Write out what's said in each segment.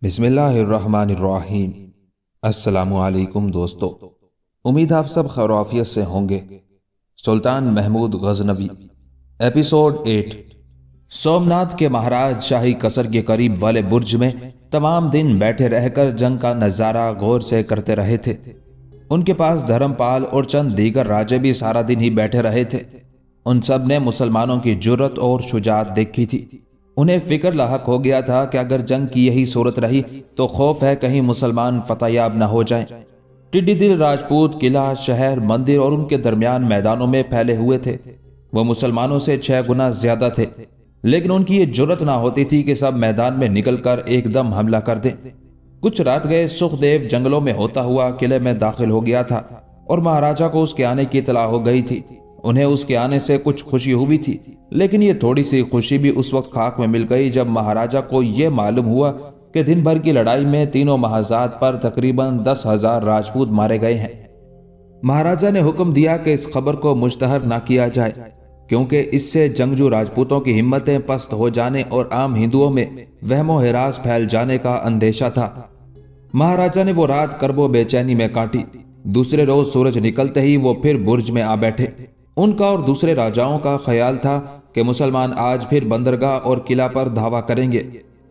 बिस्मिल्लाहिर्रहमानिर्रहीम। अस्सलामुअलैकुम दोस्तों, उम्मीद आप सब खैर आफियत से होंगे। सुल्तान महमूद गजनवी, एपिसोड 8। सोमनाथ के महाराज शाही कसर के करीब वाले बुर्ज में तमाम दिन बैठे रहकर जंग का नज़ारा गौर से करते रहे थे। उनके पास धर्मपाल और चंद दीगर राजे भी सारा दिन ही बैठे रहे थे। उन सब ने मुसलमानों की जुर्रत और शुजाअत देखी थी। उन्हें फिक्र लाहक हो गया था कि अगर जंग की यही सूरत रही तो खौफ है कहीं मुसलमान फतेहयाब न हो जाएं। टिड्डी दिल राजपूत किला, शहर, मंदिर और उनके दरमियान मैदानों में फैले हुए थे। वो मुसलमानों से 6 गुना ज्यादा थे, लेकिन उनकी ये जुर्रत ना होती थी कि सब मैदान में निकलकर एकदम हमला कर दें। कुछ रात गए सुखदेव जंगलों में होता हुआ किले में दाखिल हो गया था और महाराजा को उसके आने की इतला हो गई थी। उन्हें उसके आने से कुछ खुशी हुई थी, लेकिन ये थोड़ी सी खुशी भी उस वक्त खाक में मिल गई जब महाराजा को यह मालूम हुआ कि दिन भर की लड़ाई में तीनों महाजात पर तकरीबन 10,000 राजपूत मारे गए हैं। महाराजा ने हुक्म दिया कि इस खबर को मुश्तहर ना किया जाए, क्योंकि इससे जंगजू राजपूतों की हिम्मतें पस्त हो जाने और आम हिंदुओं में वहमो हिरास फैल जाने का अंदेशा था। महाराजा ने वो रात करबो बेचैनी में काटी। दूसरे रोज सूरज निकलते ही वो फिर बुर्ज में आ बैठे। उनका और दूसरे राजाओं का ख्याल था कि मुसलमान आज फिर बंदरगाह और किला पर धावा करेंगे।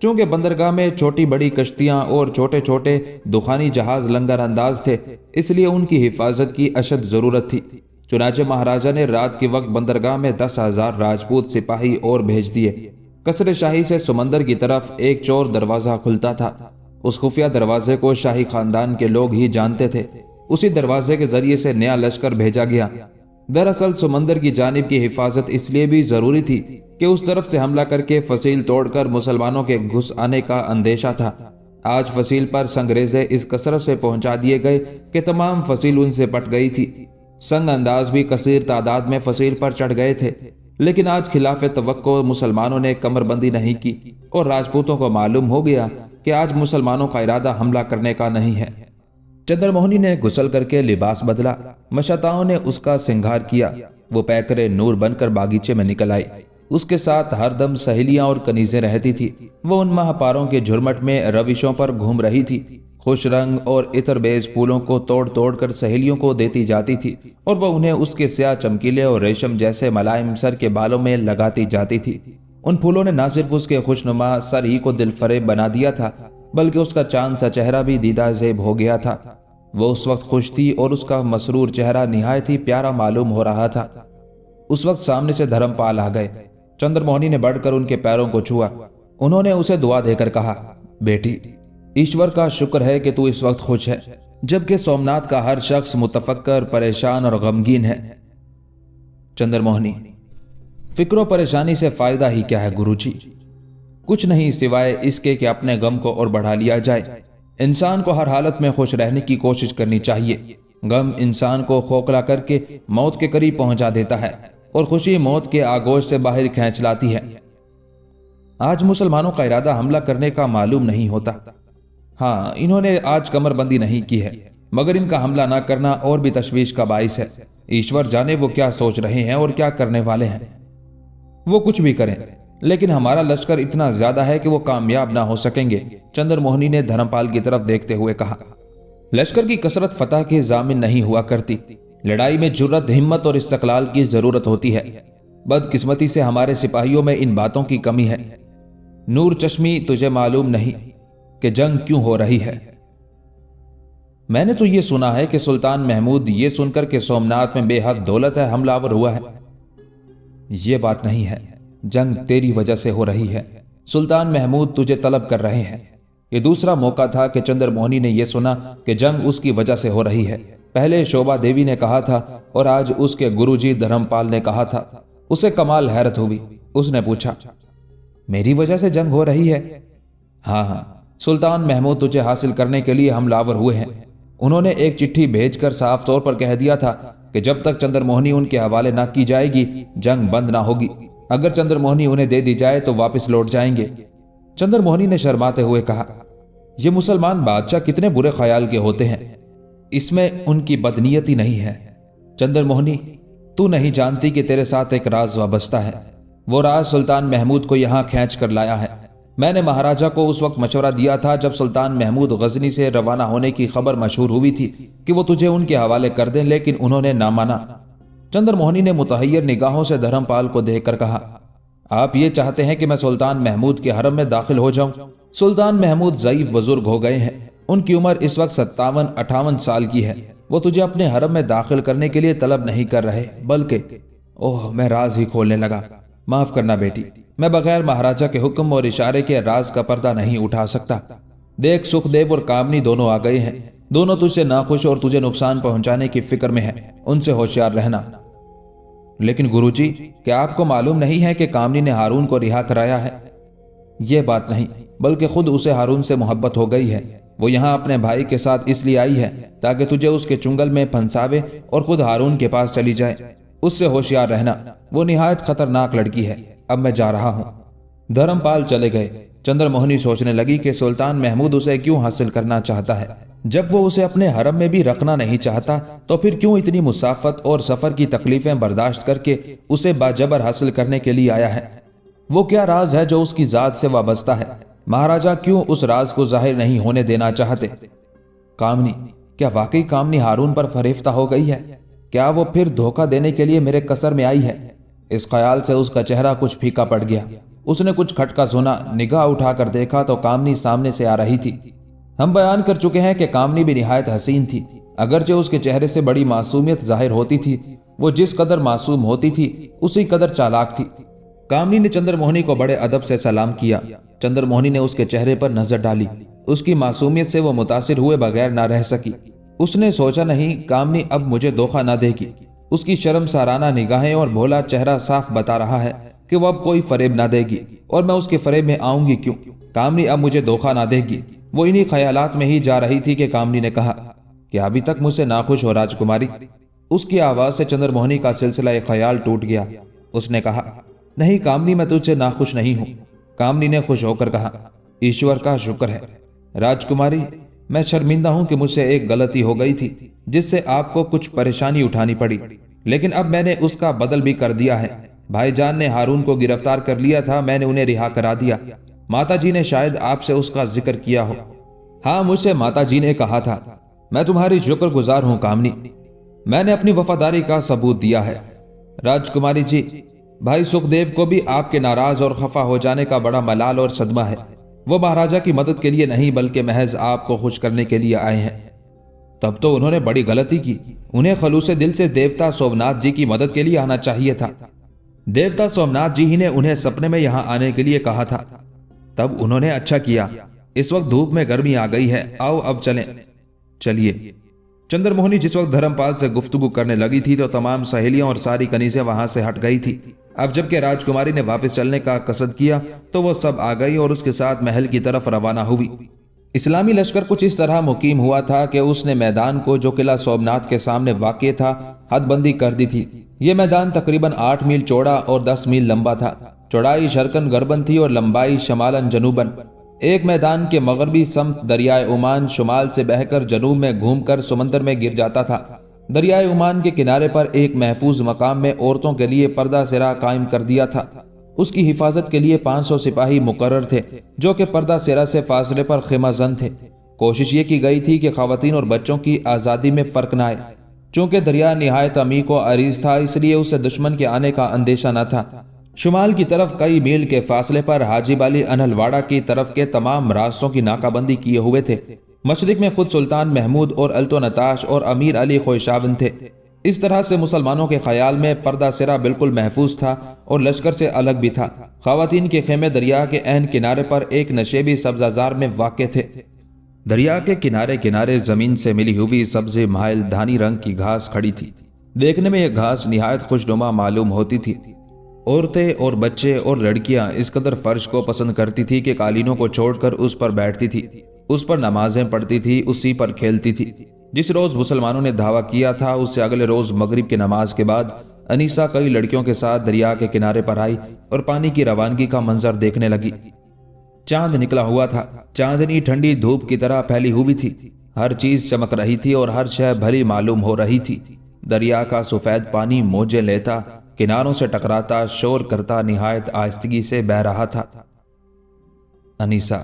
चूंकि बंदरगाह में छोटी बड़ी कश्तियां और छोटे छोटे दुखानी जहाज लंगर अंदाज थे, इसलिए उनकी हिफाजत की अशद जरूरत थी। चुनाचे महाराजा ने रात के वक्त बंदरगाह में 10,000 राजपूत सिपाही और भेज दिए। कसर शाही से समंदर की तरफ एक चोर दरवाजा खुलता था। उस खुफिया दरवाजे को शाही खानदान के लोग ही जानते थे। उसी दरवाजे के जरिए से नया लश्कर भेजा गया। दरअसल समंदर की जानिब की हिफाजत इसलिए भी जरूरी थी कि उस तरफ से हमला करके फसील तोड़कर मुसलमानों के घुस आने का अंदेशा था। आज फसील पर संगरेजे इस कसरत से पहुंचा दिए गए कि तमाम फसील उनसे पट गई थी। संग अंदाज भी कसीर तादाद में फसील पर चढ़ गए थे, लेकिन आज खिलाफ तवक्को मुसलमानों ने कमरबंदी नहीं की और राजपूतों को मालूम हो गया कि आज मुसलमानों का इरादा हमला करने का नहीं है। चंद्रमोहनी ने गुसल करके लिबास बदला। मशाताओं ने उसका सिंगार किया। वो पैकरे नूर बनकर बागीचे में निकल आई। उसके साथ हरदम सहेलियां और कनीजें रहती थी। वो उन महापारों के झुरमट में रविशों पर घूम रही थी। खुश रंग और इतर बेज फूलों को तोड़ तोड़ कर सहेलियों को देती जाती थी और वह उन्हें उसके स्याह चमकीले और रेशम जैसे मलाइम सर के बालों में लगाती जाती थी। उन फूलों ने न सिर्फ उसके खुशनुमा सर ही को दिलफरेब बना दिया था, बल्कि उसका चांद सा चेहरा भी दीदा ज़ेब हो गया था। वो उस वक्त खुश थी और उसका मसरूर चेहरा निहायत ही प्यारा मालूम हो रहा था। उस वक्त सामने से धर्मपाल आ गए। चंद्रमोहनी ने बढ़कर उनके पैरों को छुआ। उन्होंने उसे दुआ देकर कहा, बेटी, ईश्वर का शुक्र है कि तू इस वक्त खुश है, जबकि सोमनाथ का हर शख्स मुतफक्कर, परेशान और गमगीन है। चंद्रमोहनी, फिक्रो परेशानी से फायदा ही क्या है गुरुजी? कुछ नहीं सिवाय इसके कि अपने गम को और बढ़ा लिया जाए। इंसान को हर हालत में खुश रहने की कोशिश करनी चाहिए। गम इंसान को खोखला करके मौत के करीब पहुंचा देता है और खुशी मौत के आगोश से बाहर खींच लाती है। आज मुसलमानों का इरादा हमला करने का मालूम नहीं होता। हाँ, इन्होंने आज कमरबंदी नहीं की है, मगर इनका हमला ना करना और भी तशवीश का बाइस है। ईश्वर जाने वो क्या सोच रहे हैं और क्या करने वाले हैं। वो कुछ भी करें, लेकिन हमारा लश्कर इतना ज्यादा है कि वो कामयाब ना हो सकेंगे। चंद्रमोहनी ने धर्मपाल की तरफ देखते हुए कहा, लश्कर की कसरत फतह की जामिन नहीं हुआ करती। लड़ाई में जुर्रत, हिम्मत और इस्तकलाल की जरूरत होती है। बदकिस्मती से हमारे सिपाहियों में इन बातों की कमी है। नूर चश्मी, तुझे मालूम नहीं कि जंग क्यों हो रही है? मैंने तो ये सुना है कि सुल्तान महमूद ये सुनकर के सोमनाथ में बेहद दौलत है, हमलावर हुआ है। ये बात नहीं है, जंग तेरी वजह से हो रही है। सुल्तान महमूद तुझे तलब कर रहे हैं। ये दूसरा मौका था कि चंद्रमोहनी ने यह सुना कि जंग उसकी वजह से हो रही है। पहले शोभा देवी ने कहा था और आज उसके गुरुजी धर्मपाल ने कहा था। उसे कमाल हैरत हुई। उसने पूछा, मेरी वजह से जंग हो रही है? हाँ, सुल्तान महमूद तुझे हासिल करने के लिए हमलावर हुए हैं। उन्होंने एक चिट्ठी भेजकर साफ तौर पर कह दिया था कि जब तक चंद्रमोहनी उनके हवाले ना की जाएगी जंग बंद ना होगी। अगर चंद्रमोहनी उन्हें दे दी जाए तो वापस लौट जाएंगे। चंद्रमोहनी ने शर्माते हुए कहा, ये मुसलमान बादशाह कितने बुरे ख्याल के होते हैं। इसमें उनकी बदनीयती नहीं है। चंद्र मोहनी, तू नहीं जानती कि तेरे साथ एक राज वाबस्ता है। वो राज सुल्तान महमूद को यहाँ खींच कर लाया है। मैंने महाराजा को उस वक्त मशवरा दिया था जब सुल्तान महमूद गजनी से रवाना होने की खबर मशहूर हुई थी कि वो तुझे उनके हवाले कर दें, लेकिन उन्होंने ना माना। चंद्र मोहनी ने मुतहय्यर निगाहों से धर्मपाल को देखकर कहा, आप ये चाहते हैं कि मैं सुल्तान महमूद के हरम में दाखिल हो जाऊं? सुल्तान महमूद ज़ईफ बुजुर्ग हो गए हैं। उनकी उम्र इस वक्त 57-58 साल की है। वो तुझे अपने हरम में दाखिल करने के लिए तलब नहीं कर रहे, बल्कि ओह, मैं राज ही खोलने लगा। माफ करना बेटी, मैं बगैर महाराजा के हुक्म और इशारे के राज का पर्दा नहीं उठा सकता। देख, सुखदेव और कामनी दोनों आ गए हैं। दोनों तुझसे नाखुश और तुझे नुकसान पहुंचाने की फिक्र में हैं। उनसे होशियार रहना। लेकिन गुरुजी, क्या आपको मालूम नहीं है कि कामनी ने हारून को रिहा कराया है? ये बात नहीं, बल्कि खुद उसे हारून से मोहब्बत हो गई है। वो यहाँ अपने भाई के साथ इसलिए आई है ताकि तुझे उसके चुंगल में फंसावे और खुद हारून के पास चली जाए। उससे होशियार रहना, वो निहायत खतरनाक लड़की है। अब मैं जा रहा हूँ। धर्मपाल चले गए। चंद्र मोहनी सोचने लगी कि सुल्तान महमूद उसे क्यों हासिल करना चाहता है। जब वो उसे अपने हरम में भी रखना नहीं चाहता तो फिर क्यों इतनी मुसाफत और सफर की तकलीफें बर्दाश्त करके उसे बाजबर हासिल करने के लिए आया है? वो क्या राज है जो उसकी जात से वाबस्ता है? महाराजा क्यों उस राज को जाहिर नहीं होने देना चाहते? कामनी, क्या वाकई कामनी हारून पर फरेफ्ता हो गई है? क्या वो फिर धोखा देने के लिए मेरे कसर में आई है? इस ख्याल से उसका चेहरा कुछ फीका पड़ गया। उसने कुछ खटका सुना। निगाह उठाकर देखा तो कामनी सामने से आ रही थी। हम बयान कर चुके हैं कि कामनी भी निहायत हसीन थी। अगरचे उसके चेहरे से बड़ी मासूमियत जाहिर होती थी, वो जिस कदर मासूम होती थी उसी कदर चालाक थी। कामनी ने चंद्र मोहनी को बड़े अदब से सलाम किया। चंद्र मोहनी ने उसके चेहरे पर नजर डाली। उसकी मासूमियत से वो मुतासिर हुए बगैर ना रह सकी। उसने सोचा नहीं, कामनी अब मुझे धोखा ना देगी। उसकी शर्मसाराना निगाहें और भोला चेहरा साफ बता रहा है कि वो अब कोई फरेब ना देगी और मैं उसके फरेब में आऊंगी क्यों। कामनी अब मुझे धोखा ना देगी। वो इन्हीं ख्यालात में ही जा रही थी कि कामनी ने कहा कि अभी तक मुझसे नाखुश हो राजकुमारी। उसकी आवाज से चंद्र मोहनी का सिलसिला एक ख्याल टूट गया। उसने कहा, नहीं कामनी, मैं तुझसे नाखुश नहीं हूं। कामनी ने खुश होकर कहा, ईश्वर का शुक्र है राजकुमारी, मैं शर्मिंदा हूं कि मुझसे एक गलती हो गई थी जिससे आपको कुछ परेशानी उठानी पड़ी, लेकिन अब मैंने उसका बदल भी कर दिया है। भाईजान ने हारून को गिरफ्तार कर लिया था, मैंने उन्हें रिहा करा दिया। माताजी ने शायद आपसे उसका जिक्र किया हो। हाँ, मुझसे माताजी ने कहा था। मैं तुम्हारी शुक्रगुजार हूं कामनी, मैंने अपनी वफादारी का सबूत दिया है। राजकुमारी जी, भाई सुखदेव को भी आपके नाराज और खफा हो जाने का बड़ा मलाल और सदमा है। वो महाराजा की मदद के लिए नहीं बल्कि महज आपको खुश करने के लिए आए हैं। तब तो उन्होंने बड़ी गलती की। उन्हें खलूसे दिल से देवता सोमनाथ जी की मदद के लिए आना चाहिए था। देवता सोमनाथ जी ही ने उन्हें सपने में यहाँ आने के लिए कहा था। तब उन्होंने अच्छा किया। इस वक्त धूप में गर्मी आ गई है, आओ अब चलें। चलिए। चंद्र मोहनी जिस वक्त धर्मपाल से गुफ्तगू करने लगी थी तो तमाम सहेलियां और सारी कनीजें वहां से हट गई थी। अब जबकि राजकुमारी ने वापस चलने का कसद किया तो वो सब आ गई और उसके साथ महल की तरफ रवाना हुई। इस्लामी लश्कर कुछ इस तरह मुकीम हुआ था कि उसने मैदान को, जो किला सोमनाथ के सामने वाक़ था, हदबंदी कर दी थी। ये मैदान तकरीबन 8 मील चौड़ा और 10 मील लंबा था। चौड़ाई शर्कन गरबन थी और लंबाई शमालन जनूबन। एक मैदान के मगरबी समत दरियाए ओमान शुमाल से बहकर जनूब में घूमकर समंदर में गिर जाता था। दरियाए ओमान के किनारे पर एक महफूज मकाम में औरतों के लिए पर्दा सिरा कायम कर दिया था। उसकी हिफाजत के लिए 500 सिपाही मुकर्रर थे जो कि पर्दा सिरा से फासले पर खिमाजन थे। कोशिश ये की गई थी कि खवातीन और बच्चों की आज़ादी में फर्क न आए। चूंकि दरिया निहायत अमीक व अरीज था, इसलिए उसे दुश्मन के आने का अंदेशा न था। शुमाल की तरफ कई मील के फासले पर हाजिब अली अनहलवाड़ा की तरफ के तमाम रास्तों की नाकाबंदी किए हुए थे। मशरिक में खुद सुल्तान महमूद और अल्तो नताश और अमीर अली खोशावन थे। इस तरह से मुसलमानों के ख्याल में पर्दा सिरा बिल्कुल महफूज था और लश्कर से अलग भी था। खवातीन के खेमे दरिया के ऐन किनारे पर एक नशेबी सब्जाजार में वाक़ थे। दरिया के किनारे किनारे जमीन से मिली हुई सब्ज माइल धानी रंग की घास खड़ी थी। देखने में यह घास निहायत खुशनुमा मालूम होती थी। औरतें और बच्चे और लड़कियां इस कदर फर्श को पसंद करती थी कि कालीनों को छोड़कर उस पर बैठती थी, उस पर नमाजें पढ़ती थी, उसी पर खेलती थी। जिस रोज मुसलमानों ने धावा किया था उससे अगले रोज मगरिब की नमाज के बाद अनीसा कई लड़कियों के साथ दरिया के किनारे पर आई और पानी की रवानगी का मंजर देखने लगी। चांद निकला हुआ था। चांदनी ठंडी धूप की तरह फैली हुई थी। ہر چیز چمک رہی تھی اور ہر شے بھلی معلوم ہو رہی تھی۔ دریا کا سفید پانی موجیں لیتا، کناروں سے ٹکراتا، شور کرتا نہایت آہستگی سے بہہ رہا تھا۔ انیسا: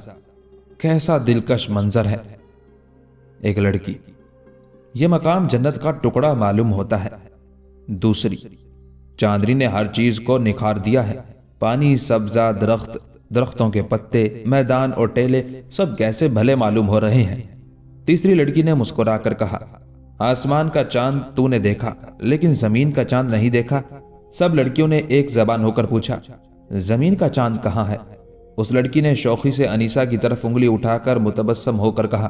کیسا دلکش منظر ہے۔ ایک لڑکی: یہ مقام جنت کا ٹکڑا معلوم ہوتا ہے۔ دوسری: چاندنی نے ہر چیز کو نکھار دیا ہے، پانی، سبزہ، درختوں کے پتے، میدان اور ٹیلے سب کیسے بھلے معلوم ہو رہے ہیں۔ تیسری لڑکی نے مسکرا کر کہا: آسمان کا چاند تو نے دیکھا، لیکن زمین کا چاند نہیں دیکھا۔ سب لڑکیوں نے ایک زبان ہو کر پوچھا: زمین کا چاند کہاں ہے؟ اس لڑکی نے شوخی سے انیسا کی طرف انگلی اٹھا کر متبسم ہو کر کہا: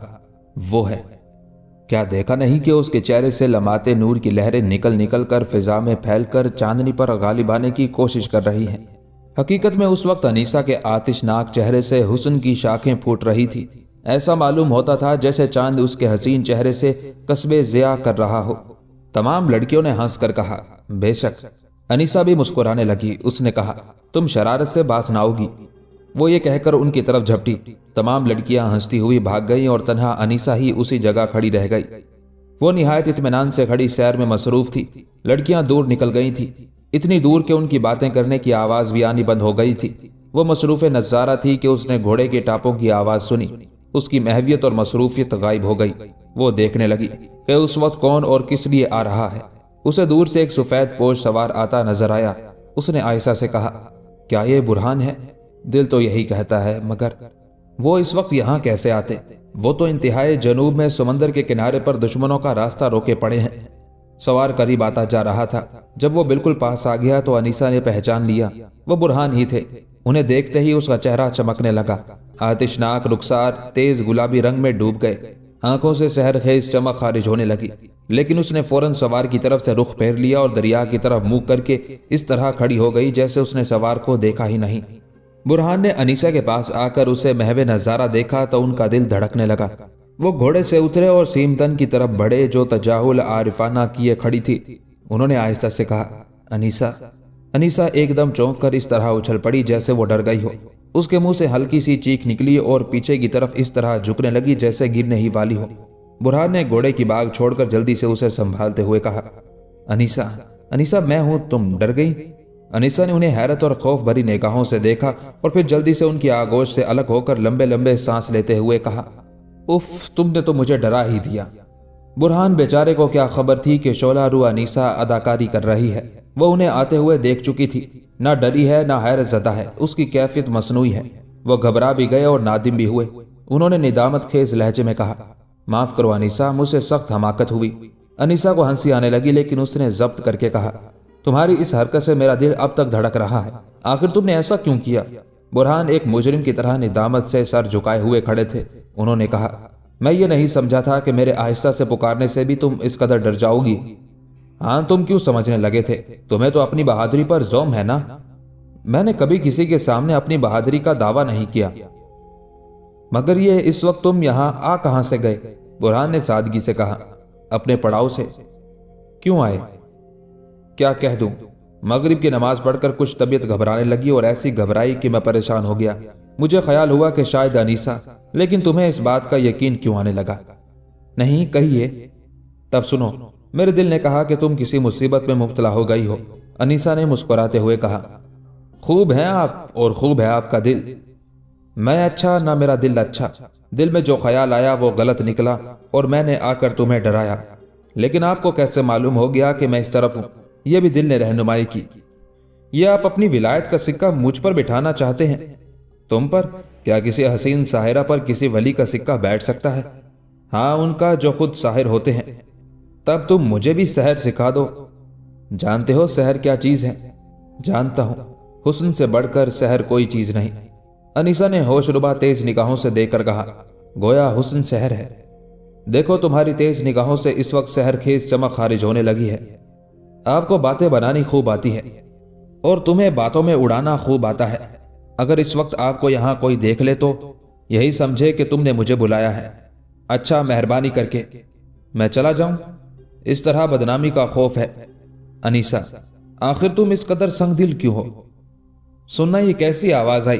وہ ہے۔ کیا دیکھا نہیں کہ اس کے چہرے سے لمعتے نور کی لہریں نکل نکل کر فضا میں پھیل کر چاندنی پر غالب آنے کی کوشش کر رہی ہیں؟ حقیقت میں اس وقت انیسا کے آتش ناک چہرے سے حسن کی شاخیں پھوٹ رہی تھی۔ ایسا معلوم ہوتا تھا جیسے چاند اس کے حسین چہرے سے قصبے ضیاء کر رہا ہو۔ تمام لڑکیوں نے ہنس کر کہا: بے شک۔ انیسا بھی مسکرانے لگی۔ اس نے کہا: تم شرارت سے باز نہ ہوگی۔ وہ یہ کہہ کر ان کی طرف جھپٹی۔ تمام لڑکیاں ہنستی ہوئی بھاگ گئیں اور تنہا انیسا ہی اسی جگہ کھڑی رہ گئی۔ وہ نہایت اطمینان سے کھڑی سیر میں مصروف تھی۔ لڑکیاں دور نکل گئی تھیں، اتنی دور کہ ان کی باتیں کرنے کی آواز بھی آنی بند ہو گئی تھی۔ وہ مصروف نظارہ تھی کہ اس نے گھوڑے کے ٹاپوں کی آواز سنی۔ اس کی محویت اور مصروفیت غائب ہو گئی۔ وہ دیکھنے لگی کہ اس وقت کون اور کس لیے آ رہا ہے۔ اسے دور سے ایک سفید پوش سوار آتا نظر آیا۔ اس نے عائشہ سے کہا: کیا یہ برہان ہے؟ دل تو یہی کہتا ہے، مگر وہ اس وقت یہاں کیسے آتے؟ وہ تو انتہائی جنوب میں سمندر کے کنارے پر دشمنوں کا راستہ روکے پڑے ہیں۔ سوار قریب آتا جا رہا تھا۔ جب وہ بالکل پاس آ گیا تو انیسا نے پہچان لیا، وہ برہان ہی تھے۔ انہیں دیکھتے ہی اس کا چہرہ چمکنے لگا۔ آتشناک رخسار تیز گلابی رنگ میں ڈوب گئے، آنکھوں سے سحر خیز چمک خارج ہونے لگی۔ لیکن اس نے فوراً سوار کی طرف سے رخ پھیر لیا اور دریا کی طرف منہ کر کے اس طرح کھڑی ہو گئی جیسے اس نے سوار کو دیکھا ہی نہیں۔ برہان نے انیسا کے پاس آ کر اسے محو نظارہ دیکھا تو ان کا دل دھڑکنے لگا۔ وہ گھوڑے سے اترے اور سیمتن کی طرف بڑھے جو تجاہل عارفانہ کیے کھڑی تھی۔ انہوں نے آہستہ سے کہا: انیسا۔ انیسا ایک دم چونک کر اس طرح اچھل پڑی جیسے وہ ڈر گئی ہو۔ اس کے منہ سے ہلکی سی چیخ نکلی اور پیچھے کی طرف اس طرح جھکنے لگی جیسے گرنے ہی والی ہو۔ برہان نے گھوڑے کی باگ چھوڑ کر جلدی سے اسے سنبھالتے ہوئے کہا: انیسا، انیسا میں ہوں، تم ڈر گئی؟ انیسا نے انہیں حیرت اور خوف بھری نگاہوں سے دیکھا اور پھر جلدی سے ان کی آغوش سے الگ ہو کر لمبے لمبے سانس لیتے ہوئے کہا: اف، تم نے تو مجھے ڈرا ہی دیا۔ برہان بیچارے کو کیا خبر تھی کہ شعلہ رو انیسا اداکاری کر رہی ہے۔ وہ انہیں آتے ہوئے دیکھ چکی تھی، نہ ڈری ہے نہ حیرت زدہ ہے، اس کی کیفیت مصنوعی ہے۔ وہ گھبرا بھی گئے اور نادم بھی ہوئے۔ انہوں نے ندامت خیز لہجے میں کہا: معاف کرو انیسا، مجھ سے سخت حماقت ہوئی۔ انیسا کو ہنسی آنے لگی لیکن اس نے ضبط کر کے کہا: تمہاری اس حرکت سے میرا دل اب تک دھڑک رہا ہے، آخر تم نے ایسا کیوں کیا؟ برہان ایک مجرم کی طرح ندامت سے سر جھکائے ہوئے کھڑے تھے۔ انہوں نے کہا: میں یہ نہیں سمجھا تھا کہ میرے آہستہ سے پکارنے سے بھی تم اس قدر ڈر جاؤ گی۔ ہاں، تم کیوں سمجھنے لگے تھے؟ تمہیں تو اپنی بہادری پر زوم ہے نا؟ میں نے کبھی کسی کے سامنے اپنی بہادری کا دعویٰ نہیں کیا۔ مگر یہ اس وقت تم یہاں آ کہاں سے گئے؟ برہان نے سادگی سے کہا: اپنے پڑاؤ سے۔ کیوں آئے؟ کیا کہہ دوں؟ مغرب کی نماز پڑھ کر کچھ طبیعت گھبرانے لگی اور ایسی گھبرائی کہ میں پریشان ہو گیا۔ مجھے خیال ہوا کہ شاید انیسا، لیکن تمہیں اس بات کا یقین کیوں آنے لگا؟ نہیں، کہیے۔ تب سنو، میرے دل نے کہا کہ تم کسی مصیبت میں مبتلا ہو گئی ہو۔ انیسا نے مسکراتے ہوئے کہا: خوب ہیں آپ اور خوب ہے آپ کا دل۔ میں اچھا نہ میرا دل اچھا۔ دل میں جو خیال آیا وہ غلط نکلا اور میں نے آ کر تمہیں ڈرایا۔ لیکن آپ کو کیسے معلوم ہو گیا کہ میں اس طرف ہوں؟ یہ بھی دل نے رہنمائی کی۔ یہ آپ اپنی ولایت کا سکہ مجھ پر بٹھانا چاہتے ہیں؟ تم پر؟ کیا کسی حسین ساحرہ پر کسی ولی کا سکہ بیٹھ سکتا ہے؟ ہاں، ان کا جو خود ساحر ہوتے ہیں۔ تب تم مجھے بھی سحر سکھا دو۔ جانتے ہو سحر کیا چیز ہے؟ جانتا ہوں، حسن سے بڑھ کر سحر کوئی چیز نہیں۔ انیسا نے ہوش ربا تیز نگاہوں سے دیکھ کر کہا: گویا حسن سحر ہے۔ دیکھو، تمہاری تیز نگاہوں سے اس وقت سحر خیز چمک خارج ہونے لگی ہے۔ آپ کو باتیں بنانی خوب آتی ہے اور تمہیں باتوں میں اڑانا خوب آتا ہے۔ اگر اس وقت آپ کو یہاں کوئی دیکھ لے تو یہی سمجھے کہ تم نے مجھے بلایا ہے۔ اچھا، مہربانی کر کے میں چلا جاؤں؟ اس طرح بدنامی کا خوف ہے؟ انیسا، آخر تم اس قدر سنگ دل کیوں ہو؟ سننا، یہ کیسی آواز آئی؟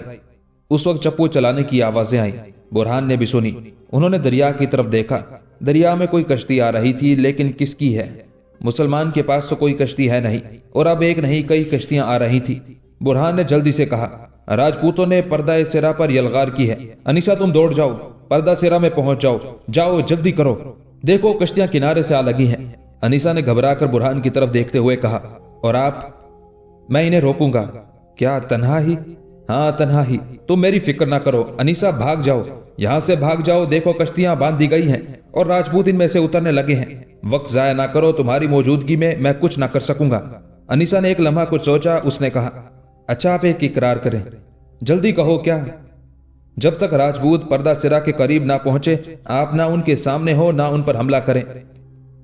اس وقت چپو چلانے کی آوازیں آئیں۔ برہان نے بھی سنی۔ انہوں نے دریا کی طرف دیکھا۔ दरिया में कोई कश्ती आ रही थी, लेकिन किसकी है? मुसलमान के पास तो कोई कश्ती है नहीं, और अब एक नहीं कई कश्तियां आ रही थी। बुरहान ने जल्दी से कहा, राजपूतों ने पर्दा सिरा पर यलगार की है। अनीसा तुम दौड़ जाओ, पर्दा सिरा में पहुंच जाओ, जाओ जल्दी करो, देखो कश्तियां किनारे से आ लगी हैं। अनीसा ने घबराकर बुरहान की तरफ देखते हुए कहा, और आप? मैं इन्हें रोकूंगा। क्या तन्हा ही? हाँ तन्हा ही। तुम मेरी फिक्र ना करो अनीसा, भाग जाओ, यहां से भाग जाओ, देखो कश्तियां बांध दी गई हैं और राजपूत इनमें से उतरने लगे हैं। वक्त जाया ना करो, तुम्हारी मौजूदगी में मैं कुछ ना कर सकूंगा। अनीसा ने एक लम्हा कुछ सोचा, उसने कहा, अच्छा आप एक इकरार करें, जल्दी कहो क्या? जब तक राजपूत पर्दा सिरा के करीब ना पहुंचे, आप ना उनके सामने हो ना उन पर हमला करें।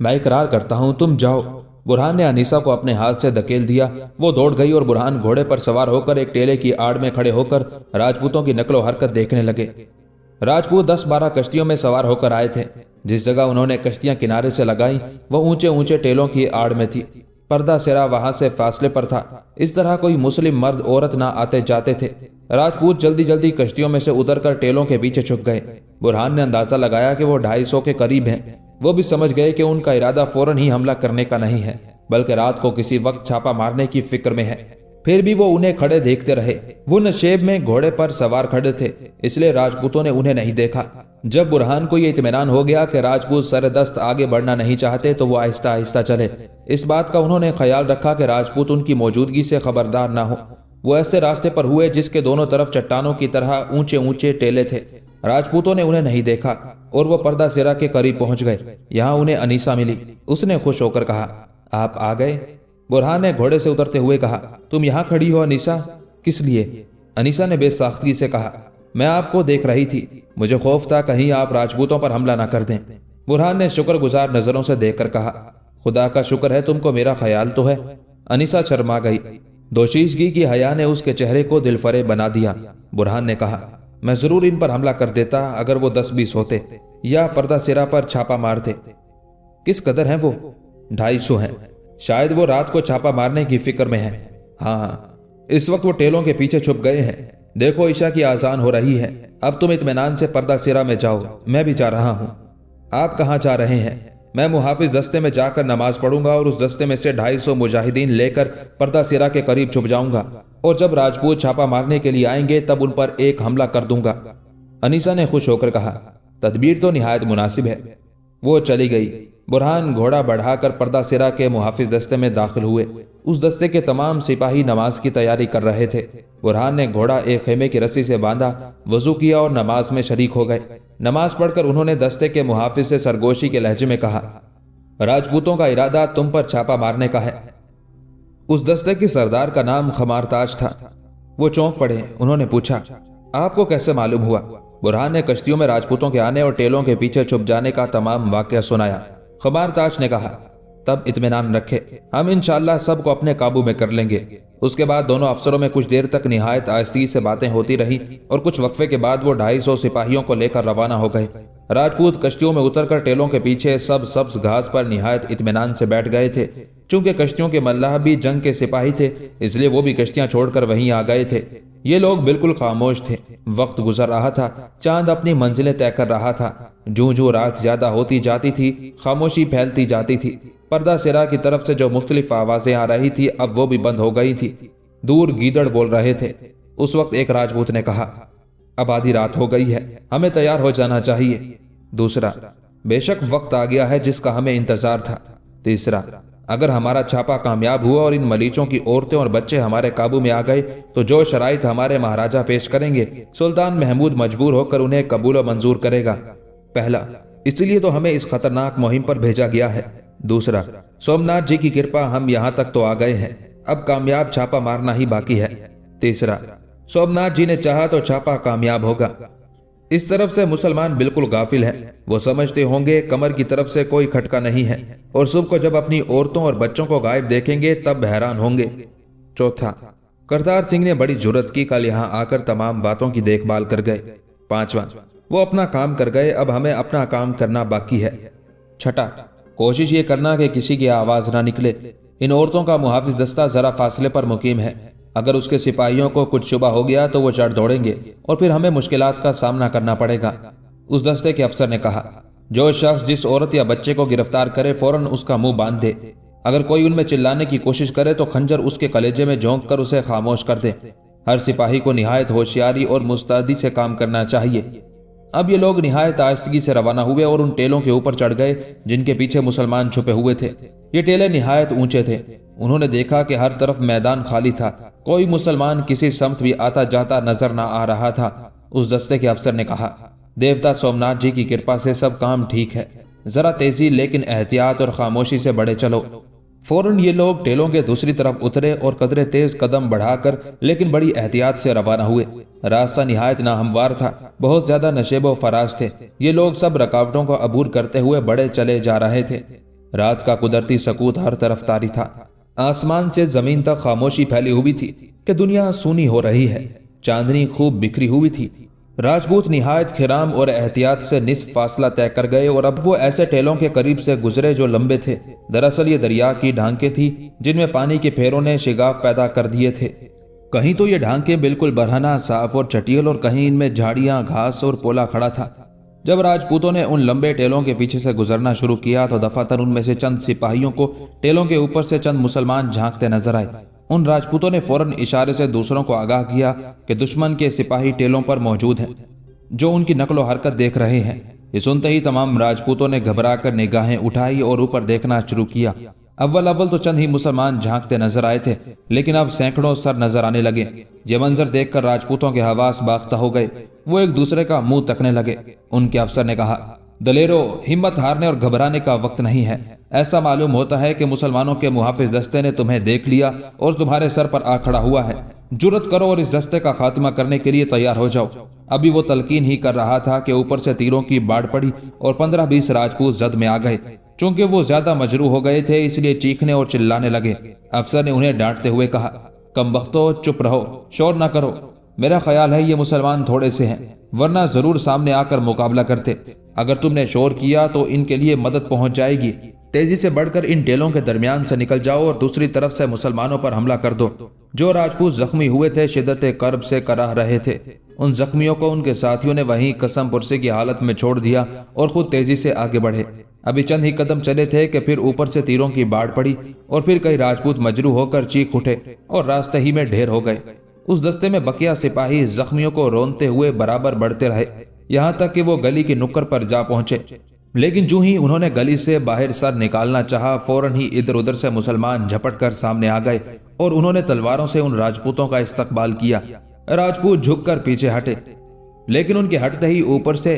मैं इकरार करता हूं, तुम जाओ। बुरहान ने अनीसा को अपने हाथ से धकेल दिया। वो दौड़ गई और बुरहान घोड़े पर सवार होकर एक टेले की आड़ में खड़े होकर राजपूतों की नकलो हरकत देखने लगे। राजपूत 10-12 कश्तियों में सवार होकर आए थे। जिस जगह उन्होंने कश्तियां किनारे से लगाई वह ऊंचे ऊंचे टेलों की आड़ में थी। पर्दा सिरा वहां से फासले पर था। इस तरह कोई मुस्लिम मर्द औरत ना आते जाते थे। राजपूत जल्दी जल्दी कश्तियों में से उतरकर टेलों के पीछे छुप गए। बुरहान ने अंदाजा लगाया कि वो 250 के करीब हैं। वो भी समझ गए कि उनका इरादा फौरन ही हमला करने का नहीं है, बल्कि रात को किसी वक्त छापा मारने की फिक्र में है। फिर भी वो उन्हें खड़े देखते रहे। वो नशेब में घोड़े पर सवार खड़े थे, इसलिए राजपूतों ने उन्हें नहीं देखा। जब बुरहान को ये इत्मीनान हो गया कि राजपूत सरदस्त आगे बढ़ना नहीं चाहते, तो वो आहिस्ता आहिस्ता चले। इस बात का उन्होंने ख्याल रखा कि राजपूत उनकी मौजूदगी से खबरदार ना हो। वो ऐसे रास्ते पर हुए जिसके दोनों तरफ चट्टानों की तरह ऊंचे ऊंचे टेले थे। राजपूतों ने उन्हें नहीं देखा और वो पर्दा सिरा के करीब पहुंच गए। यहाँ उन्हें अनीसा मिली। उसने खुश होकर कहा, आप आ गए? बुरहान ने घोड़े से उतरते हुए कहा, तुम यहाँ खड़ी हो अनीसा, किस लिए? अनीसा ने बेसाख्ती से कहा, मैं आपको देख रही थी, मुझे खौफ था कहीं आप राजपूतों पर हमला ना कर दें। बुरहान ने शुक्रगुजार नजरों से देखकर कहा, खुदा का शुक्र है तुमको मेरा ख्याल तो है। अनीसा शर्मा गई। दोशीशगी की हया ने उसके चेहरे को दिलफरेब बना दिया। बुरहान ने कहा, मैं जरूर इन पर हमला कर देता अगर वो 10-20 होते या पर्दा सिरा पर छापा मारते। किस कदर हैं वो? 250 हैं। शायद वो रात को छापा मारने की फिक्र में है। हाँ, इस वक्त वो टेलों के पीछे छुप गए हैं। देखो ईशा की आजान हो रही है। अब तुम इत्मीनान से पर्दा सिरा में जाओ, मैं भी जा रहा हूं। आप कहाँ जा रहे हैं? मैं मुहाफिज दस्ते में जाकर नमाज पढ़ूंगा और उस दस्ते में से 250 मुजाहिदीन लेकर पर्दा सिरा के करीब छुप जाऊंगा, और जब राजपूत छापा मारने के लिए आएंगे तब उन पर एक हमला कर दूंगा। अनीसा ने खुश होकर कहा, तदबीर तो निहायत मुनासिब है। वो चली गई। बुरहान घोड़ा बढ़ाकर पर्दा सिरा के मुहाफिज दस्ते में दाखिल हुए। उस दस्ते के तमाम सिपाही नमाज की तैयारी कर रहे थे। बुरहान ने घोड़ा एक खेमे की रस्सी से बांधा, वजू किया और नमाज में शरीक हो गए। नमाज पढ़कर उन्होंने दस्ते के मुहाफिज से सरगोशी के लहजे में कहा, राजपूतों का इरादा तुम पर छापा मारने का है। उस दस्ते के सरदार का नाम खमारताज था। वो चौंक पड़े। उन्होंने पूछा, आपको कैसे मालूम हुआ? बुरहान ने कश्तियों में राजपूतों के आने और टेलों के पीछे छुप जाने का तमाम वाकया सुनाया। खमारताज ने कहा, तब इत्मीनान रखे, हम इंशाअल्लाह सबको अपने काबू में कर लेंगे। उसके बाद दोनों अफसरों में कुछ देर तक निहायत आहिस्ती से बातें होती रही और कुछ वक्फे के बाद वो 250 सिपाहियों को लेकर रवाना हो गए। राजपूत कश्तियों में उतरकर टेलों के पीछे सब सब्ज घास पर निहायत इत्मीनान से बैठ गए थे। चूंकि कश्तियों के मल्लाह भी जंग के सिपाही थे, इसलिए वो भी कश्तियां छोड़कर वहीं आ गए थे। ये लोग बिल्कुल खामोश थे। वक्त गुजर रहा था, चांद अपनी मंजिलें तय कर रहा था। जूं जूं रात ज्यादा होती जाती थी, खामोशी फैलती जाती थी। पर्दा सिरा की तरफ से जो मुख्तलिफ आवाजें आ रही थी, अब वो भी बंद हो गई थी। दूर गीदड़ बोल रहे थे। उस वक्त एक राजपूत ने कहा, अब आधी रात हो गई है, हमें तैयार हो जाना चाहिए। दूसरा, बेशक वक्त आ गया है जिसका हमें इंतजार था। तीसरा, अगर हमारा छापा कामयाब हुआ और इन मलीचों की औरतें और बच्चे हमारे काबू में आ गए, तो जो शराइत हमारे महाराजा पेश करेंगे, सुल्तान महमूद मजबूर होकर उन्हें कबूल व मंजूर करेगा। पहला, इसलिए तो हमें इस खतरनाक मुहिम पर भेजा गया है। दूसरा, सोमनाथ जी की कृपा हम यहाँ तक तो आ गए हैं, अब कामयाब छापा मारना ही बाकी है। तीसरा, सोमनाथ जी ने चाहा तो छापा कामयाब होगा। इस तरफ से मुसलमान बिल्कुल गाफिल हैं। वो समझते होंगे कमर की तरफ से कोई खटका नहीं है, और सुबह को जब अपनी औरतों और बच्चों को गायब देखेंगे तब हैरान होंगे। चौथा, करतार सिंह ने बड़ी जुर्रत की, कल यहाँ आकर तमाम बातों की देखभाल कर गए। पांचवा, वो अपना काम कर गए, अब हमें अपना काम करना बाकी है। छठा, कोशिश ये करना कि किसी की आवाज ना निकले। इन औरतों का मुहाफिज दस्ता जरा फासले पर मुकीम है। अगर उसके सिपाहियों को कुछ शुबा हो गया तो वो चढ़ दौड़ेंगे और फिर हमें मुश्किलात का सामना करना पड़ेगा। उस दस्ते के अफसर ने कहा, जो शख्स जिस औरत या बच्चे को गिरफ्तार करे फौरन उसका मुंह बांध दे। अगर कोई उनमें चिल्लाने की कोशिश करे तो खंजर उसके कलेजे में झोंक कर उसे खामोश कर दे। हर सिपाही को निहायत होशियारी और मुस्तैदी से काम करना चाहिए। अब ये लोग निहायत आहिस्तगी से रवाना हुए और उन टेलों के ऊपर चढ़ गए जिनके पीछे मुसलमान छुपे हुए थे। ये टेले निहायत ऊंचे थे। उन्होंने देखा कि हर तरफ मैदान खाली था, कोई मुसलमान किसी समत भी आता जाता नजर ना आ रहा था। उस दस्ते के अफसर ने कहा, देवता सोमनाथ जी की कृपा से सब काम ठीक है, जरा तेजी लेकिन एहतियात और खामोशी से बढ़े चलो। फौरन ये लोग टेलों के दूसरी तरफ उतरे और कदरे तेज कदम बढ़ाकर लेकिन बड़ी एहतियात से रवाना हुए। रास्ता निहायत नाहमवार था, बहुत ज्यादा नशेबो फराज थे। ये लोग सब रकावटों को अबूर करते हुए बड़े चले जा रहे थे। रात का कुदरती सकूत हर तरफ तारी था। आसमान से जमीन तक खामोशी फैली हुई थी कि दुनिया सूनी हो रही है। चांदनी खूब बिखरी हुई थी। राजपूत निहायत खिराम और एहतियात से निस्फ फासला तय कर गए और अब वो ऐसे टेलों के करीब से गुजरे जो लंबे थे। दरअसल ये दरिया की ढांकें थी जिनमें पानी के फेरों ने शिगाफ पैदा कर दिए थे। कहीं तो ये ढांकें बिल्कुल बरहना, साफ और चटियल और कहीं इनमें झाड़ियां, घास और पोला खड़ा था। जब राजपूतों ने उन लंबे टेलों के पीछे से गुजरना शुरू किया तो दफातर उनमें से चंद सिपाहियों को टेलों के ऊपर से चंद मुसलमान झांकते नजर आए। उन राजपूतों ने फौरन इशारे से दूसरों को आगाह किया कि दुश्मन के सिपाही टेलों पर मौजूद हैं, जो उनकी नकलो हरकत देख रहे हैं। ये सुनते ही तमाम राजपूतों ने घबराकर निगाहें उठाई और ऊपर देखना शुरू किया। अव्वल तो चंद ही मुसलमान झांकते नजर आए थे, लेकिन अब सैकड़ों सर नजर आने लगे। ये मंजर देखकर राजपूतों के हवास बाख्ता हो गए। वो एक दूसरे का मुंह तकने लगे। उनके अफसर ने कहा, दलेरो, हिम्मत हारने और घबराने का वक्त नहीं है। ऐसा मालूम होता है कि मुसलमानों के मुहाफिज दस्ते ने तुम्हें देख लिया और तुम्हारे सर पर आ खड़ा हुआ है। जुर्रत करो और इस दस्ते का खात्मा करने के लिए तैयार हो जाओ। अभी वो तलकीन ही कर रहा था कि ऊपर से तीरों की बाढ़ पड़ी और 15-20 राजपूत जद में आ गए। चूंकि वो ज्यादा मजरू हो गए थे इसलिए चीखने और चिल्लाने लगे। अफसर ने उन्हें डांटते हुए कहा, कमबख्तो, चुप रहो, शोर ना करो। मेरा ख्याल है ये मुसलमान थोड़े से हैं, वरना जरूर सामने आकर मुकाबला करते। अगर तुमने शोर किया तो इनके लिए मदद पहुंच जाएगी। तेजी से बढ़कर इन टेलों के दरमियान से निकल जाओ और दूसरी तरफ से मुसलमानों पर हमला कर दो। जो राजपूत जख्मी हुए थे शिद्दत कर्ब से कराह रहे थे। उन जख्मियों को उनके साथियों ने वहीं कसम पुरसी की हालत में छोड़ दिया और खुद तेजी से आगे बढ़े। अभी चंद ही कदम चले थे कि फिर ऊपर से तीरों की बाढ़ पड़ी और फिर कई राजपूत मजरू होकर चीख उठे और रास्ते ही में ढेर हो गए। उस दस्ते में बकिया सिपाही जख्मियों को रोनते हुए बराबर बढ़ते रहे, यहाँ तक कि वो गली की नुक्कड़ पर जा पहुंचे। लेकिन जो ही उन्होंने गली से बाहर सर निकालना चाहा, फौरन ही इधर उधर से मुसलमान झपट कर सामने आ गए और उन्होंने तलवारों से उन राजपूतों का इस्तकबाल किया। राजपूत झुककर पीछे हटे, लेकिन उनके हटते ही ऊपर से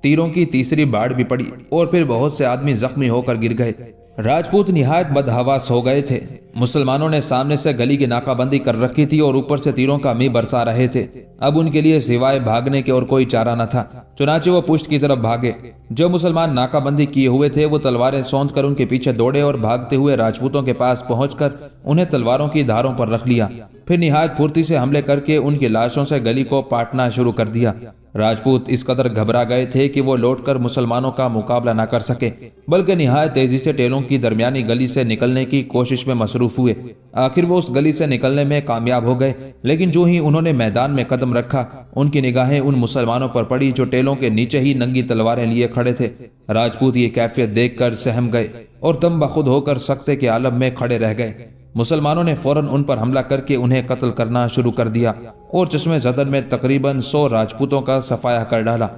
तीरों की तीसरी बाढ़ भी पड़ी और फिर बहुत से आदमी जख्मी होकर गिर गए। राजपूत निहायत बदहवास हो गए थे। मुसलमानों ने सामने से गली की नाकाबंदी कर रखी थी और ऊपर से तीरों का मी बरसा रहे थे। अब उनके लिए सिवाय भागने के और कोई चारा न था। चुनाचे वो पुष्ट की तरफ भागे। जो मुसलमान नाकाबंदी किए हुए थे वो तलवारें सौंध कर उनके पीछे दौड़े और भागते हुए राजपूतों के पास पहुंचकर उन्हें तलवारों की धारों पर रख लिया। फिर निहायत फुर्ती से हमले करके उनकी लाशों से गली को पाटना शुरू कर दिया। राजपूत इस कदर घबरा गए थे कि वो लौटकर मुसलमानों का मुकाबला न कर सके, बल्कि निहायत तेजी से टेलों की दरमियानी गली से निकलने की कोशिश में मसरूफ हुए। आखिर वो उस गली से निकलने में कामयाब हो गए, लेकिन जो ही उन्होंने मैदान में कदम रखा उनकी निगाहें उन मुसलमानों पर पड़ी जो टेलों के नीचे ही नंगी तलवारें लिए खड़े थे। राजपूत ये कैफियत देखकर सहम गए और दम बखुद होकर सकते के आलम में खड़े रह गए। मुसलमानों ने फौरन उन पर हमला करके उन्हें कत्ल करना शुरू कर दिया और चश्मे ज़दन में तकरीबन 100 राजपूतों का सफाया कर डाला।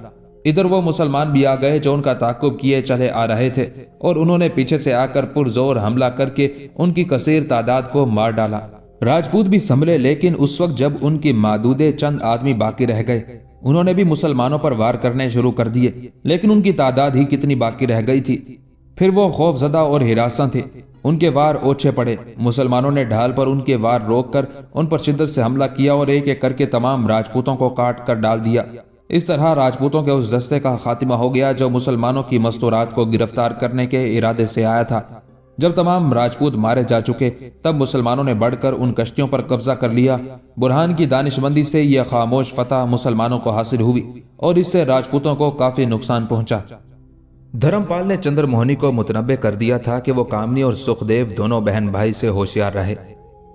इधर वो मुसलमान भी आ गए जो उनका ताक़ुब किए चले आ रहे थे और उन्होंने पीछे से आकर पुरजोर हमला करके उनकी कसीर तादाद को मार डाला। राजपूत भी संभले, लेकिन उस वक्त जब उनकी मादूदे चंद आदमी बाकी रह गए उन्होंने भी मुसलमानों पर वार करने शुरू कर दिए, लेकिन उनकी तादाद ही कितनी बाकी रह गई थी। फिर वो खौफजदा और हिरासा थे। उनके वार ओछे पड़े। मुसलमानों ने ढाल पर उनके वार रोककर उन पर शिद्दत से हमला किया और एक एक करके तमाम राजपूतों को काट कर डाल दिया। इस तरह राजपूतों के उस दस्ते का खात्मा हो गया जो मुसलमानों की मस्तूरात को गिरफ्तार करने के इरादे से आया था। जब तमाम राजपूत मारे जा चुके तब मुसलमानों ने बढ़कर उन कश्तियों पर कब्जा कर लिया। बुरहान की दानिशमंदी से यह खामोश फतह मुसलमानों को हासिल हुई और इससे राजपूतों को काफी नुकसान पहुंचा। धर्मपाल ने चंद्रमोहनी को मुतनब्बे कर दिया था कि वो कामनी और सुखदेव दोनों बहन भाई से होशियार रहे।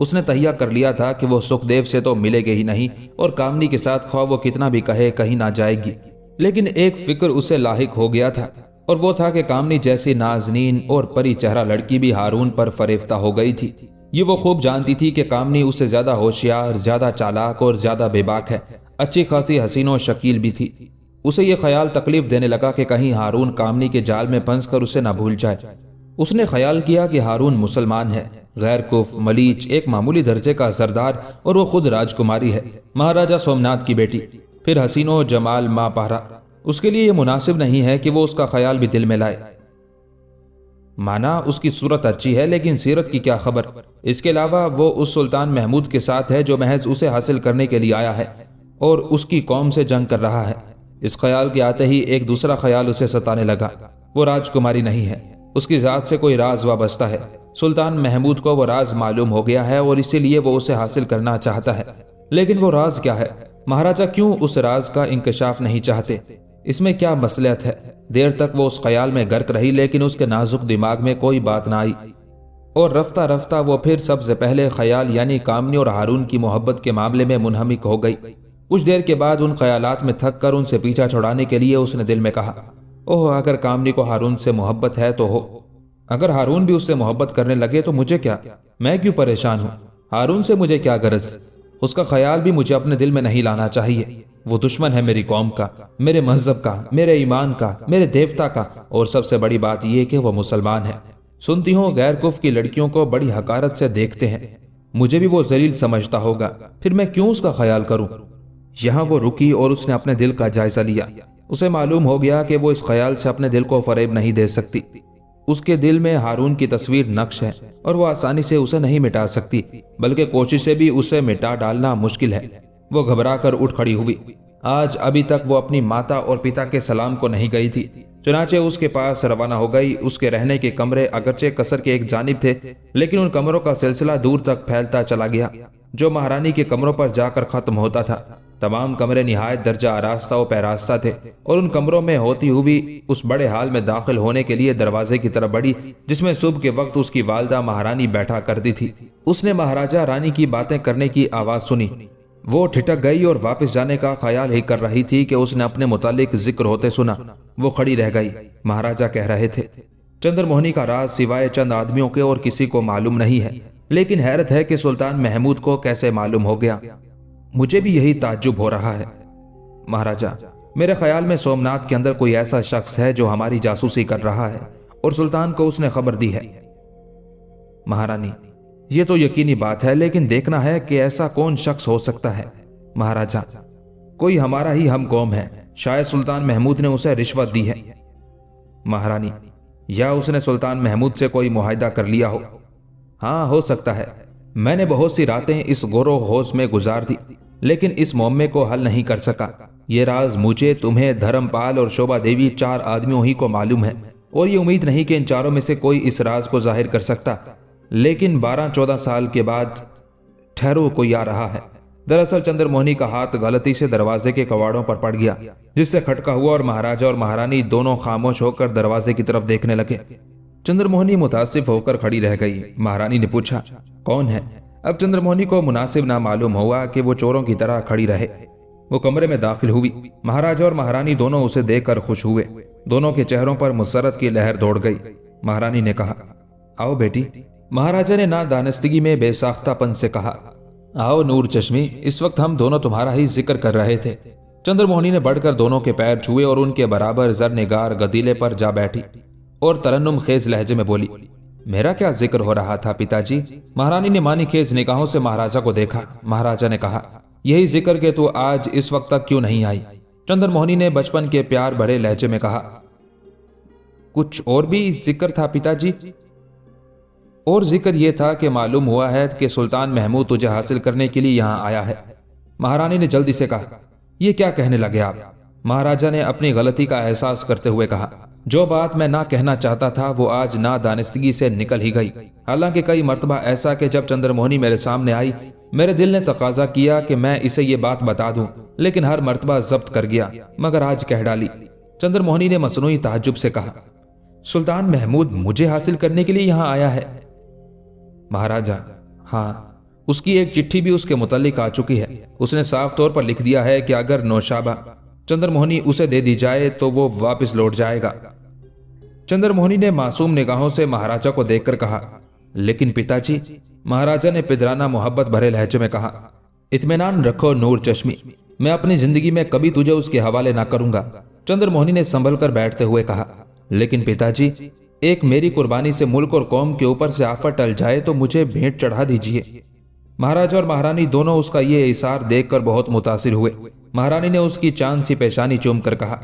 उसने तहिया कर लिया था कि वो सुखदेव से तो मिलेगे ही नहीं और कामनी के साथ ख्वाह वो कितना भी कहे कहीं ना जाएगी। लेकिन एक फिक्र उसे लाहिक हो गया था اور وہ تھا کہ کامنی جیسی نازنین اور پری چہرہ لڑکی بھی ہارون پر فریفتہ ہو گئی تھی۔ یہ وہ خوب جانتی تھی کہ کامنی اس سے زیادہ ہوشیار، زیادہ چالاک اور زیادہ بے باک ہے، اچھی خاصی حسین و شکیل بھی تھی۔ اسے یہ خیال تکلیف دینے لگا کہ کہیں ہارون کامنی کے جال میں پھنس کر اسے نہ بھول جائے۔ اس نے خیال کیا کہ ہارون مسلمان ہے، غیر کف، ملیچ، ایک معمولی درجے کا سردار، اور وہ خود راجکماری ہے، مہاراجہ سومناتھ کی بیٹی، پھر حسین و جمال ماں پہرا۔ اس کے لیے یہ مناسب نہیں ہے کہ وہ اس کا خیال بھی دل میں لائے۔ مانا اس کی صورت اچھی ہے لیکن سیرت کی کیا خبر؟ اس کے علاوہ وہ اس سلطان محمود کے ساتھ ہے جو محض اسے حاصل کرنے کے لیے آیا ہے اور اس کی قوم سے جنگ کر رہا ہے۔ اس خیال کے آتے ہی ایک دوسرا خیال اسے ستانے لگا۔ وہ راجکماری نہیں ہے، اس کی ذات سے کوئی راز وابستہ ہے۔ سلطان محمود کو وہ راز معلوم ہو گیا ہے اور اسی لیے وہ اسے حاصل کرنا چاہتا ہے۔ لیکن وہ راز کیا ہے؟ مہاراجہ کیوں اس راز کا انکشاف نہیں چاہتے؟ اس میں کیا مصلحت ہے؟ دیر تک وہ اس خیال میں غرق رہی لیکن اس کے نازک دماغ میں کوئی بات نہ آئی، اور رفتہ رفتہ وہ پھر سب سے پہلے خیال یعنی کامنی اور ہارون کی محبت کے معاملے میں منہمک ہو گئی۔ کچھ دیر کے بعد ان خیالات میں تھک کر ان سے پیچھا چھڑانے کے لیے اس نے دل میں کہا، اوہ اگر کامنی کو ہارون سے محبت ہے تو ہو، اگر ہارون بھی اس سے محبت کرنے لگے تو مجھے کیا؟ میں کیوں پریشان ہوں؟ ہارون سے مجھے کیا غرض؟ اس کا خیال بھی مجھے اپنے دل میں نہیں لانا چاہیے۔ وہ دشمن ہے میری قوم کا، میرے مذہب کا، میرے ایمان کا، میرے دیوتا کا، اور سب سے بڑی بات یہ کہ وہ مسلمان ہے۔ سنتی ہوں غیر کف کی لڑکیوں کو بڑی حقارت سے دیکھتے ہیں، مجھے بھی وہ ذلیل سمجھتا ہوگا، پھر میں کیوں اس کا خیال کروں؟ یہاں وہ رکی اور اس نے اپنے دل کا جائزہ لیا۔ اسے معلوم ہو گیا کہ وہ اس خیال سے اپنے دل کو فریب نہیں دے سکتی۔ اس کے دل میں ہارون کی تصویر نقش ہے اور وہ آسانی سے اسے نہیں مٹا سکتی، بلکہ کوشش سے بھی اسے مٹا ڈالنا مشکل ہے۔ وہ گھبرا کر اٹھ کھڑی ہوئی۔ آج ابھی تک وہ اپنی ماتا اور پتا کے سلام کو نہیں گئی تھی، چنانچہ اس کے پاس روانہ ہو گئی۔ اس کے رہنے کے کمرے اگرچہ قصر کے ایک جانب تھے لیکن ان کمروں کا سلسلہ دور تک پھیلتا چلا گیا جو مہارانی کے کمروں پر جا کر ختم ہوتا تھا۔ تمام کمرے نہایت درجہ آراستہ و پیراستہ تھے اور ان کمروں میں ہوتی ہوئی اس بڑے ہال میں داخل ہونے کے لیے دروازے کی طرف بڑھی جس میں صبح کے وقت اس کی والدہ مہارانی بیٹھا کرتی تھی۔ اس نے مہاراجہ رانی کی باتیں کرنے کی آواز سنی۔ وہ ٹھٹک گئی اور واپس جانے کا خیال ہی کر رہی تھی کہ اس نے اپنے متعلق ذکر ہوتے سنا۔ وہ کھڑی رہ گئی۔ مہاراجہ کہہ رہے تھے، چندر موہنی کا راز سوائے چند آدمیوں کے اور کسی کو معلوم نہیں ہے، لیکن حیرت ہے کہ سلطان محمود کو کیسے معلوم ہو گیا؟ مجھے بھی یہی تعجب ہو رہا ہے مہاراجہ۔ میرے خیال میں سومناتھ کے اندر کوئی ایسا شخص ہے جو ہماری جاسوسی کر رہا ہے اور سلطان کو اس نے خبر دی ہے۔ مہارانی، یہ تو یقینی بات ہے لیکن دیکھنا ہے کہ ایسا کون شخص ہو سکتا ہے۔ مہاراجہ، کوئی ہمارا ہی ہم قوم ہے، شاید سلطان محمود نے اسے رشوت دی ہے۔ مہارانی، یا اس نے سلطان محمود سے کوئی معاہدہ کر لیا ہو۔ ہاں، ہو سکتا ہے۔ میں نے بہت سی راتیں اس غور و خوض میں گزار دی لیکن اس معمے کو حل نہیں کر سکا۔ یہ راز مجھے، تمہیں، دھرم پال اور شوبھا دیوی 4 آدمیوں ہی کو معلوم ہے اور یہ امید نہیں کہ ان چاروں میں سے کوئی اس راز کو ظاہر کر سکتا، لیکن 12-14 سال کے بعد ٹھہرو، کوئی آ رہا ہے۔ دراصل چندر موہنی کا ہاتھ غلطی سے دروازے کے کواڑوں پر پڑ گیا جس سے کھٹکا ہوا اور مہاراجہ اور مہارانی دونوں خاموش ہو کر دروازے کی طرف دیکھنے لگے۔ چندر موہنی متاسف ہو کر کھڑی رہ گئی۔ مہارانی نے پوچھا، کون ہے؟ اب چندر موہنی کو مناسب نہ معلوم ہوا کہ وہ چوروں کی طرح کھڑی رہے۔ وہ کمرے میں داخل ہوئی۔ مہاراجہ اور مہارانی دونوں اسے دیکھ کر خوش ہوئے۔ دونوں کے چہروں پر مسرت کی لہر دوڑ گئی۔ مہارانی نے کہا، آؤ بیٹی۔ مہاراجہ نے نادانستگی میں بے ساختہ پن سے کہا، آؤ نور چشمی، اس وقت ہم دونوں تمہارا ہی ذکر کر رہے تھے۔ چندر موہنی نے بڑھ کر دونوں کے پیر چھوئے اور ان کے برابر زرنگار گدیلے پر جا بیٹھی اور ترنم خیز لہجے میں بولی، میرا کیا ذکر ہو رہا تھا پتا جی؟ مہارانی نے مانی خیز نگاہوں سے مہاراجہ کو دیکھا۔ مہاراجہ نے کہا، یہی ذکر کہ تو آج اس وقت تک کیوں نہیں آئی؟ چندر موہنی نے بچپن کے پیار بھرے لہجے میں کہا، کچھ اور بھی ذکر تھا پتا جی؟ اور ذکر یہ تھا کہ معلوم ہوا ہے کہ سلطان محمود تجھے حاصل کرنے کے لیے یہاں آیا ہے۔ مہارانی نے جلدی سے کہا، یہ کیا کہنے لگے آپ؟ مہاراجہ نے اپنی غلطی کا احساس کرتے ہوئے کہا، جو بات میں نہ کہنا چاہتا تھا وہ آج نادانستگی سے نکل ہی گئی۔ حالانکہ کئی مرتبہ ایسا کہ جب چندر موہنی میرے سامنے آئی میرے دل نے تقاضا کیا کہ میں اسے یہ بات بتا دوں لیکن ہر مرتبہ ضبط کر گیا، مگر آج کہہ ڈالی۔ چندر موہنی نے مصنوعی تعجب سے کہا، سلطان محمود مجھے حاصل کرنے کے لیے یہاں آیا ہے؟ مہاراجہ، ہاں، اس کی ایک چٹھی بھی اس کے متعلق آ چکی ہے۔ اس نے صاف طور پر لکھ دیا ہے کہ اگر نوشابہ چندر موہنی اسے دے دی جائے تو وہ واپس لوٹ جائے گا۔ चंद्रमोहनी ने मासूम निगाहों से महाराजा को देखकर कहा, लेकिन पिताजी। महाराजा ने पिदराना मोहब्बत भरे लहजे में कहा, इत्मीनान रखो नूर चश्मी, मैं अपनी जिंदगी में कभी तुझे उसके हवाले ना करूंगा। चंद्रमोहनी ने संभल कर बैठते हुए कहा, लेकिन पिताजी, एक मेरी कुर्बानी से मुल्क और कौम के ऊपर से आफत टल जाए तो मुझे भेंट चढ़ा दीजिए। महाराजा और महारानी दोनों उसका ये इशार देखकर बहुत मुतासिर हुए। महारानी ने उसकी चांद सी पेशानी चूमकर कहा,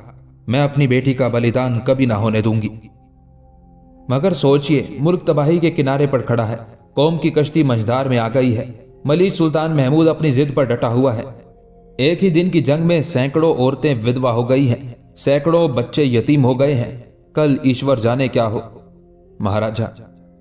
मैं अपनी बेटी का बलिदान कभी ना होने दूंगी। मगर सोचिए, मुल्क तबाही के किनारे पर खड़ा है, कौम की कश्ती मंझधार में आ गई है। मलिक सुल्तान महमूद अपनी जिद पर डटा हुआ है। एक ही दिन की जंग में सैकड़ों औरतें विधवा हो गई हैं, सैकड़ों बच्चे यतीम हो गए हैं। कल ईश्वर जाने क्या हो। महाराजा,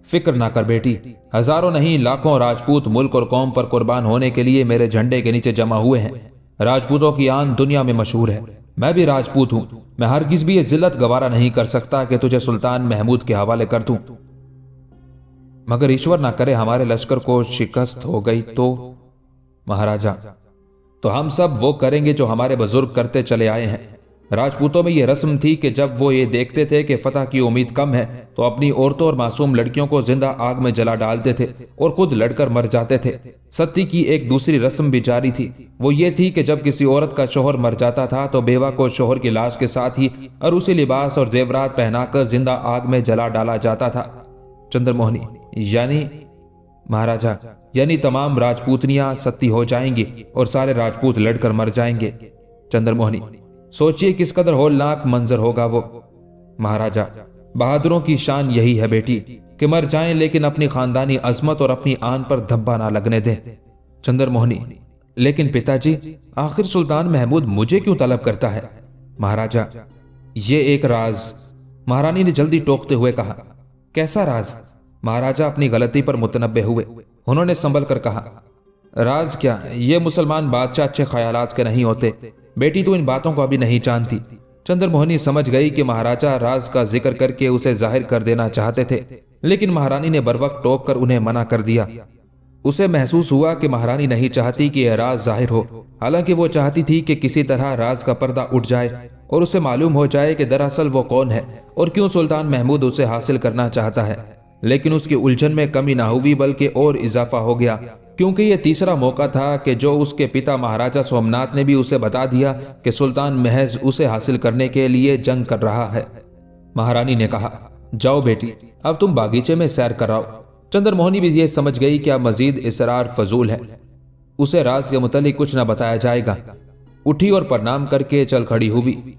फिक्र ना कर बेटी, हजारों नहीं लाखों राजपूत मुल्क और कौम पर कुर्बान होने के लिए मेरे झंडे के नीचे जमा हुए हैं। राजपूतों की आन दुनिया में मशहूर है। मैं भी राजपूत हूं। मैं हरगिज भी ये जिल्लत गवारा नहीं कर सकता कि तुझे सुल्तान महमूद के हवाले कर दूं। मगर ईश्वर ना करे हमारे लश्कर को शिकस्त हो गई तो। महाराजा, तो हम सब वो करेंगे जो हमारे बुजुर्ग करते चले आए हैं। राजपूतों में ये रस्म थी कि जब वो ये देखते थे कि फतह की उम्मीद कम है तो अपनी औरतों और मासूम लड़कियों को जिंदा आग में जला डालते थे और खुद लड़कर मर जाते थे। सती की एक दूसरी रस्म भी जारी थी। वो ये थी कि जब किसी औरत का शोहर मर जाता था तो बेवा को शोहर की लाश के साथ ही और उसे लिबास और जेवरात पहनाकर जिंदा आग में जला डाला जाता था। चंद्रमोहनी, यानी महाराजा, यानी तमाम राजपूतनियां सती हो जाएंगी और सारे राजपूत लड़कर मर जाएंगे। चंद्रमोहनी, सोचिए किस कदर होलनाक मंजर होगा वो। महाराजा, बहादुरों की शान यही है बेटी कि मर जाएं लेकिन अपनी खानदानी अजमत और अपनी आन पर धब्बा ना लगने दें। चंद्रमोहनी, लेकिन पिताजी, आखिर सुल्तान महमूद मुझे क्यों तलब करता है? महाराजा, ये एक राज। महारानी ने जल्दी टोकते हुए कहा, कैसा राज? महाराजा अपनी गलती पर मुतनब्बे हुए। उन्होंने संभल कर कहा, राज क्या, ये मुसलमान बादशाह अच्छे ख्यालात के नहीं होते। बेटी तू इन बातों को अभी नहीं जानती। चंद्रमोहनी समझ गई कि महाराजा राज का जिक्र करके उसे जाहिर कर देना चाहते थे, लेकिन महारानी ने बरवक्त टोक कर उन्हें मना कर दिया। उसे महसूस हुआ कि महारानी नहीं चाहती कि यह राज जाहिर हो, हालांकि वो चाहती थी कि किसी तरह राज का पर्दा उठ जाए और उसे मालूम हो जाए कि दरअसल वो कौन है और क्यों सुल्तान महमूद उसे हासिल करना चाहता है। लेकिन उसकी उलझन में कमी ना हुई बल्कि और इजाफा हो गया, क्योंकि यह तीसरा मौका था कि जो उसके पिता महाराजा सोमनाथ ने भी उसे बता दिया कि सुल्तान महज उसे हासिल करने के लिए जंग कर रहा है। महारानी ने कहा, जाओ बेटी, अब तुम बागीचे में सैर कराओ। चंद्रमोहनी भी ये समझ गई कि अब मजीद इसरार फजूल है, उसे राज के मुतालिक कुछ न बताया जाएगा। उठी और प्रणाम करके चल खड़ी हुई।